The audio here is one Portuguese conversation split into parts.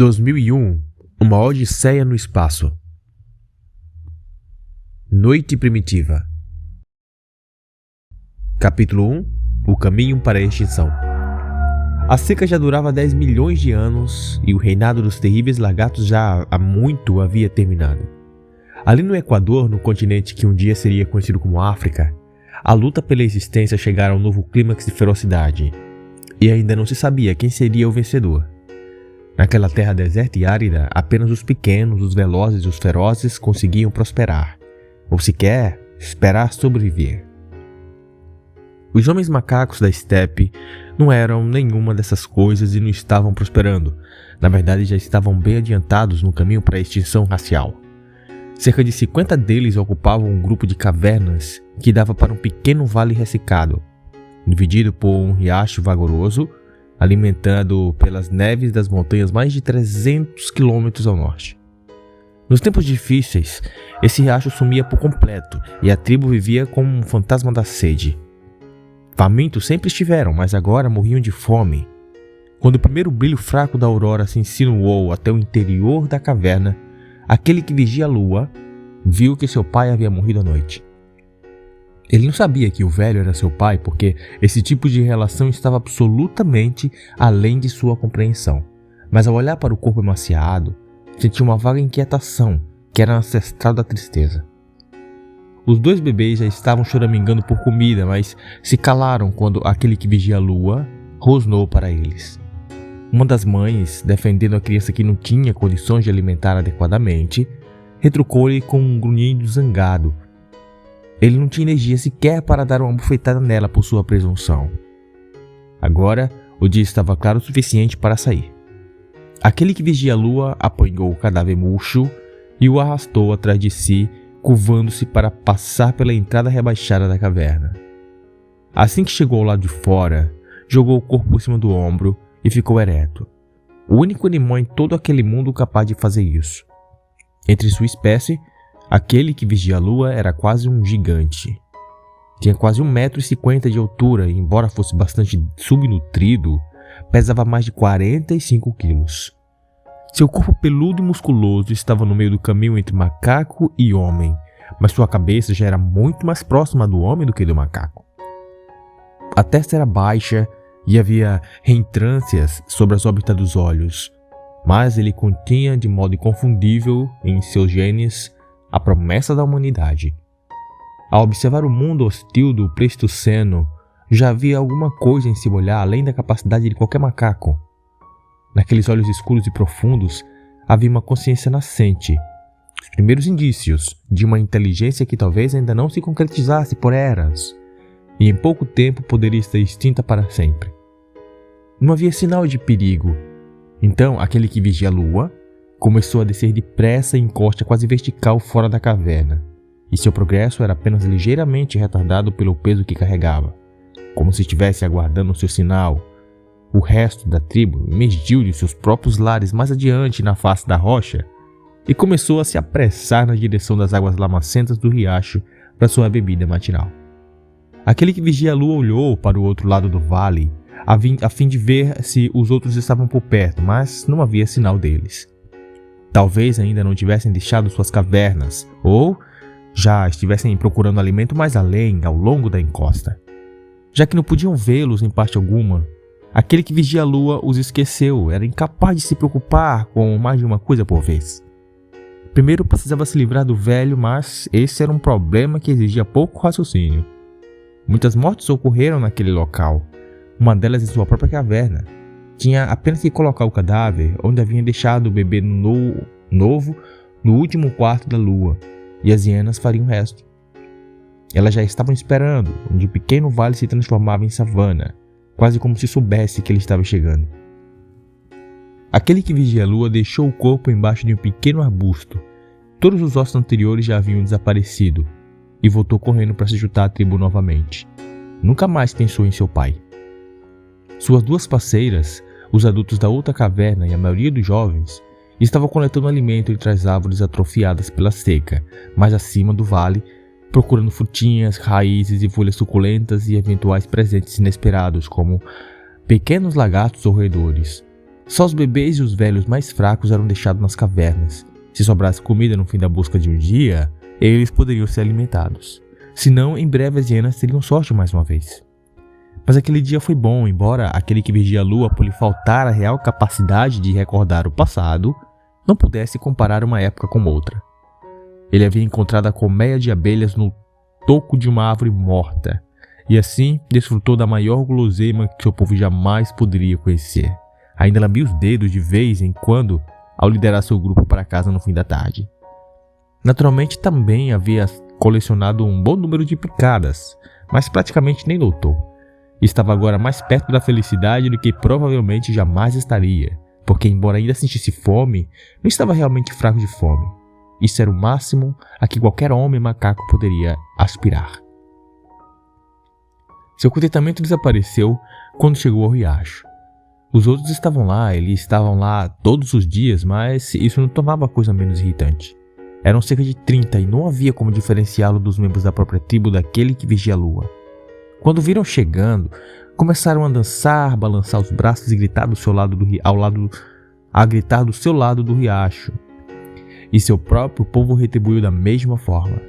2001 Uma Odisseia no Espaço. Noite Primitiva. Capítulo 1 O Caminho para a Extinção. A seca já durava 10 milhões de anos e o reinado dos terríveis lagartos já há muito havia terminado. Ali no Equador, no continente que um dia seria conhecido como África, a luta pela existência chegara a um novo clímax de ferocidade e ainda não se sabia quem seria o vencedor. Naquela terra deserta e árida, apenas os pequenos, os velozes e os ferozes conseguiam prosperar, ou sequer esperar sobreviver. Os homens macacos da estepe não eram nenhuma dessas coisas e não estavam prosperando. Na verdade, já estavam bem adiantados no caminho para a extinção racial. Cerca de 50 deles ocupavam um grupo de cavernas que dava para um pequeno vale ressecado, dividido por um riacho vagaroso, alimentado pelas neves das montanhas mais de 300 quilômetros ao norte. Nos tempos difíceis, esse riacho sumia por completo e a tribo vivia como um fantasma da sede. Famintos sempre estiveram, mas agora morriam de fome. Quando o primeiro brilho fraco da aurora se insinuou até o interior da caverna, aquele que vigia a lua viu que seu pai havia morrido à noite. Ele não sabia que o velho era seu pai porque esse tipo de relação estava absolutamente além de sua compreensão. Mas ao olhar para o corpo emaciado, sentiu uma vaga inquietação que era ancestral da tristeza. Os dois bebês já estavam choramingando por comida, mas se calaram quando aquele que vigia a lua rosnou para eles. Uma das mães, defendendo a criança que não tinha condições de alimentar adequadamente, retrucou-lhe com um grunhido zangado. Ele não tinha energia sequer para dar uma bufetada nela por sua presunção. Agora, o dia estava claro o suficiente para sair. Aquele que vigia a lua apanhou o cadáver murcho e o arrastou atrás de si, curvando-se para passar pela entrada rebaixada da caverna. Assim que chegou ao lado de fora, jogou o corpo por cima do ombro e ficou ereto. O único animal em todo aquele mundo capaz de fazer isso. Entre sua espécie, aquele que vigia a lua era quase um gigante. Tinha quase 1,50 m de altura e, embora fosse bastante subnutrido, pesava mais de 45 quilos. Seu corpo peludo e musculoso estava no meio do caminho entre macaco e homem, mas sua cabeça já era muito mais próxima do homem do que do macaco. A testa era baixa e havia reentrâncias sobre as órbitas dos olhos, mas ele continha de modo inconfundível em seus genes a promessa da humanidade. Ao observar o mundo hostil do Pleistoceno, já havia alguma coisa em seu olhar além da capacidade de qualquer macaco. Naqueles olhos escuros e profundos havia uma consciência nascente, os primeiros indícios de uma inteligência que talvez ainda não se concretizasse por eras, e em pouco tempo poderia estar extinta para sempre. Não havia sinal de perigo. Então, aquele que vigia a lua começou a descer depressa em encosta quase vertical fora da caverna, e seu progresso era apenas ligeiramente retardado pelo peso que carregava, como se estivesse aguardando o seu sinal. O resto da tribo emergiu de seus próprios lares mais adiante na face da rocha e começou a se apressar na direção das águas lamacentas do riacho para sua bebida matinal. Aquele que vigia a lua olhou para o outro lado do vale a fim de ver se os outros estavam por perto, mas não havia sinal deles. Talvez ainda não tivessem deixado suas cavernas, ou já estivessem procurando alimento mais além, ao longo da encosta. Já que não podiam vê-los em parte alguma, aquele que vigia a lua os esqueceu, era incapaz de se preocupar com mais de uma coisa por vez. Primeiro precisava se livrar do velho, mas esse era um problema que exigia pouco raciocínio. Muitas mortes ocorreram naquele local, uma delas em sua própria caverna. Tinha apenas que colocar o cadáver onde havia deixado o bebê novo no último quarto da lua, e as hienas fariam o resto. Elas já estavam esperando, onde o pequeno vale se transformava em savana, quase como se soubesse que ele estava chegando. Aquele que vigia a lua deixou o corpo embaixo de um pequeno arbusto. Todos os ossos anteriores já haviam desaparecido, e voltou correndo para se juntar à tribo novamente. Nunca mais pensou em seu pai. Suas duas parceiras, os adultos da outra caverna e a maioria dos jovens, estavam coletando alimento entre as árvores atrofiadas pela seca, mais acima do vale, procurando frutinhas, raízes e folhas suculentas e eventuais presentes inesperados, como pequenos lagartos ou roedores. Só os bebês e os velhos mais fracos eram deixados nas cavernas. Se sobrasse comida no fim da busca de um dia, eles poderiam ser alimentados. Senão, em breve as hienas teriam sorte mais uma vez. Mas aquele dia foi bom, embora aquele que vigia a lua, por lhe faltar a real capacidade de recordar o passado, não pudesse comparar uma época com outra. Ele havia encontrado a colmeia de abelhas no toco de uma árvore morta, e assim desfrutou da maior guloseima que seu povo jamais poderia conhecer. Ainda lambia os dedos de vez em quando ao liderar seu grupo para casa no fim da tarde. Naturalmente também havia colecionado um bom número de picadas, mas praticamente nem notou. Estava agora mais perto da felicidade do que provavelmente jamais estaria, porque embora ainda sentisse fome, não estava realmente fraco de fome. Isso era o máximo a que qualquer homem macaco poderia aspirar. Seu contentamento desapareceu quando chegou ao riacho. Os outros estavam lá, eles estavam lá todos os dias, mas isso não tornava a coisa menos irritante. Eram cerca de 30 e não havia como diferenciá-lo dos membros da própria tribo daquele que vigia a lua. Quando o viram chegando, começaram a dançar, balançar os braços e gritar do seu lado gritar do seu lado do riacho. E seu próprio povo retribuiu da mesma forma.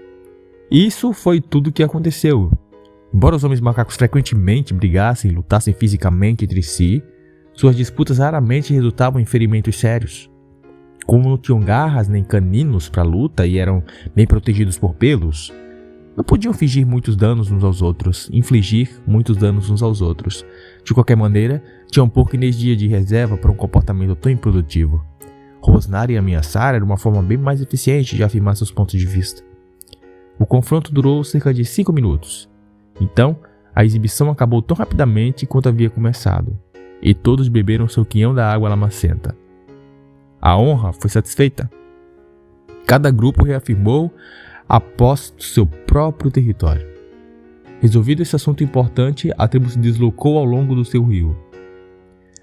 Isso foi tudo o que aconteceu. Embora os homens macacos frequentemente brigassem e lutassem fisicamente entre si, suas disputas raramente resultavam em ferimentos sérios. Como não tinham garras nem caninos para luta e eram bem protegidos por pelos, não podiam infligir muitos danos uns aos outros. De qualquer maneira, tinham pouca energia de reserva para um comportamento tão improdutivo. Rosnar e ameaçar era uma forma bem mais eficiente de afirmar seus pontos de vista. O confronto durou cerca de 5 minutos. Então, a exibição acabou tão rapidamente quanto havia começado, e todos beberam seu quinhão da água lamacenta. A honra foi satisfeita. Cada grupo reafirmou a posse do seu próprio território. Resolvido esse assunto importante, a tribo se deslocou ao longo do seu rio.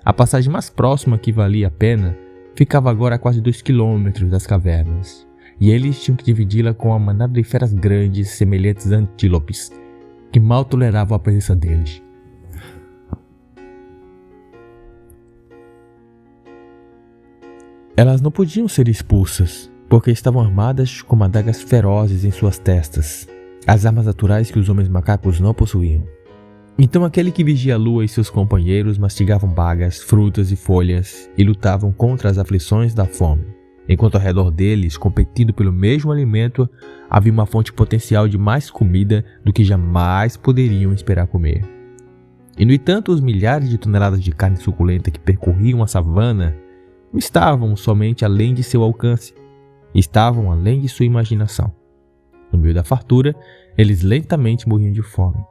A passagem mais próxima que valia a pena ficava agora a quase 2 quilômetros das cavernas, e eles tinham que dividi-la com uma manada de feras grandes semelhantes a antílopes, que mal toleravam a presença deles. Elas não podiam ser expulsas, porque estavam armadas com adagas ferozes em suas testas, as armas naturais que os homens macacos não possuíam. Então aquele que vigia a lua e seus companheiros mastigavam bagas, frutas e folhas e lutavam contra as aflições da fome, enquanto ao redor deles, competindo pelo mesmo alimento, havia uma fonte potencial de mais comida do que jamais poderiam esperar comer. E no entanto, os milhares de toneladas de carne suculenta que percorriam a savana não estavam somente além de seu alcance, estavam além de sua imaginação. No meio da fartura, eles lentamente morriam de fome.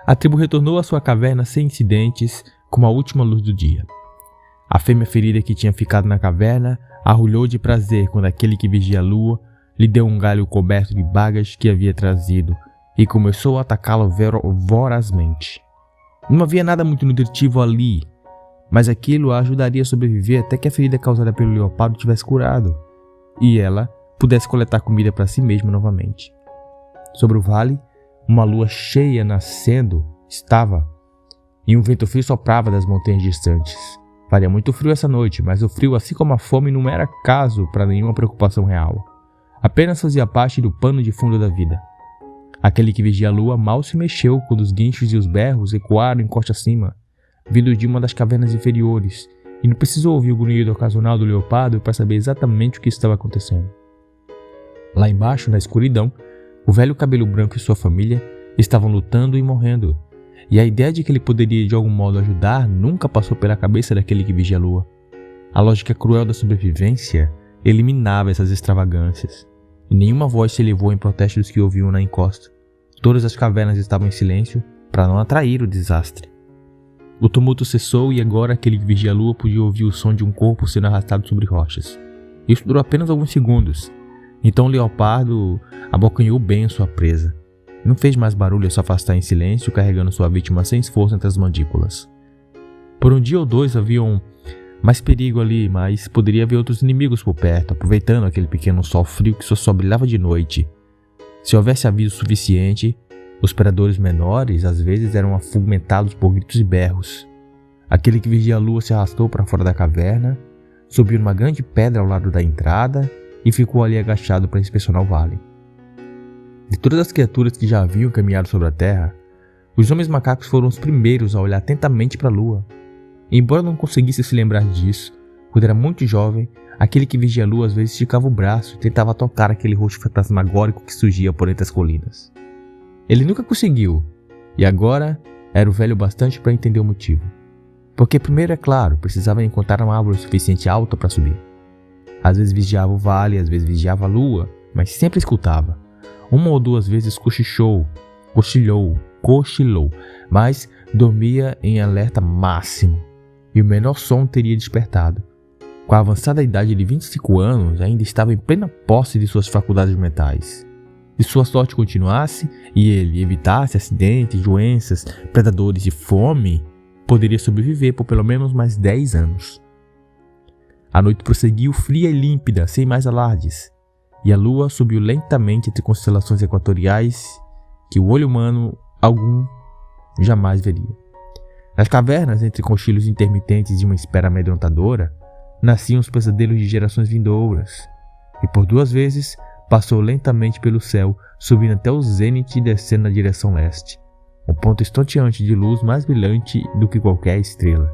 A tribo retornou à sua caverna sem incidentes, com a última luz do dia. A fêmea ferida que tinha ficado na caverna arrulhou de prazer quando aquele que vigia a lua lhe deu um galho coberto de bagas que havia trazido e começou a atacá-lo vorazmente. Não havia nada muito nutritivo ali, mas aquilo a ajudaria a sobreviver até que a ferida causada pelo leopardo tivesse curado e ela pudesse coletar comida para si mesma novamente. Sobre o vale, uma lua cheia nascendo estava, e um vento frio soprava das montanhas distantes. Faria muito frio essa noite, mas o frio, assim como a fome, não era caso para nenhuma preocupação real. Apenas fazia parte do pano de fundo da vida. Aquele que vigia a lua mal se mexeu quando os guinchos e os berros ecoaram encosta acima, vindo de uma das cavernas inferiores, e não precisou ouvir o grunhido ocasional do leopardo para saber exatamente o que estava acontecendo. Lá embaixo, na escuridão, o velho cabelo branco e sua família estavam lutando e morrendo, e a ideia de que ele poderia de algum modo ajudar nunca passou pela cabeça daquele que vigia a lua. A lógica cruel da sobrevivência eliminava essas extravagâncias, e nenhuma voz se elevou em protesto dos que ouviam na encosta. Todas as cavernas estavam em silêncio para não atrair o desastre. O tumulto cessou e agora aquele que vigia a lua podia ouvir o som de um corpo sendo arrastado sobre rochas. Isso durou apenas alguns segundos. Então o leopardo abocanhou bem sua presa. Não fez mais barulho a se afastar em silêncio, carregando sua vítima sem esforço entre as mandíbulas. Por um dia ou dois haviam mais perigo ali, mas poderia haver outros inimigos por perto, aproveitando aquele pequeno sol frio que só brilhava de noite. Se houvesse aviso suficiente, os predadores menores às vezes eram afugentados por gritos e berros. Aquele que vigia a lua se arrastou para fora da caverna, subiu numa grande pedra ao lado da entrada e ficou ali agachado para inspecionar o vale. De todas as criaturas que já haviam caminhado sobre a terra, os homens macacos foram os primeiros a olhar atentamente para a lua. Embora não conseguisse se lembrar disso, quando era muito jovem, aquele que vigia a lua às vezes esticava o braço e tentava tocar aquele rosto fantasmagórico que surgia por entre as colinas. Ele nunca conseguiu, e agora era o velho bastante para entender o motivo. Porque primeiro, é claro, precisava encontrar uma árvore suficiente alta para subir. Às vezes vigiava o vale, às vezes vigiava a lua, mas sempre escutava. Uma ou duas vezes cochilou, mas dormia em alerta máximo, e o menor som teria despertado. Com a avançada idade de 25 anos, ainda estava em plena posse de suas faculdades mentais. Se sua sorte continuasse e ele evitasse acidentes, doenças, predadores e fome, poderia sobreviver por pelo menos mais 10 anos. A noite prosseguiu fria e límpida, sem mais alardes, e a lua subiu lentamente entre constelações equatoriais que o olho humano algum jamais veria. Nas cavernas, entre cochilos intermitentes de uma espera amedrontadora, nasciam os pesadelos de gerações vindouras, e por 2 vezes passou lentamente pelo céu, subindo até o zênite e descendo na direção leste, um ponto estonteante de luz mais brilhante do que qualquer estrela.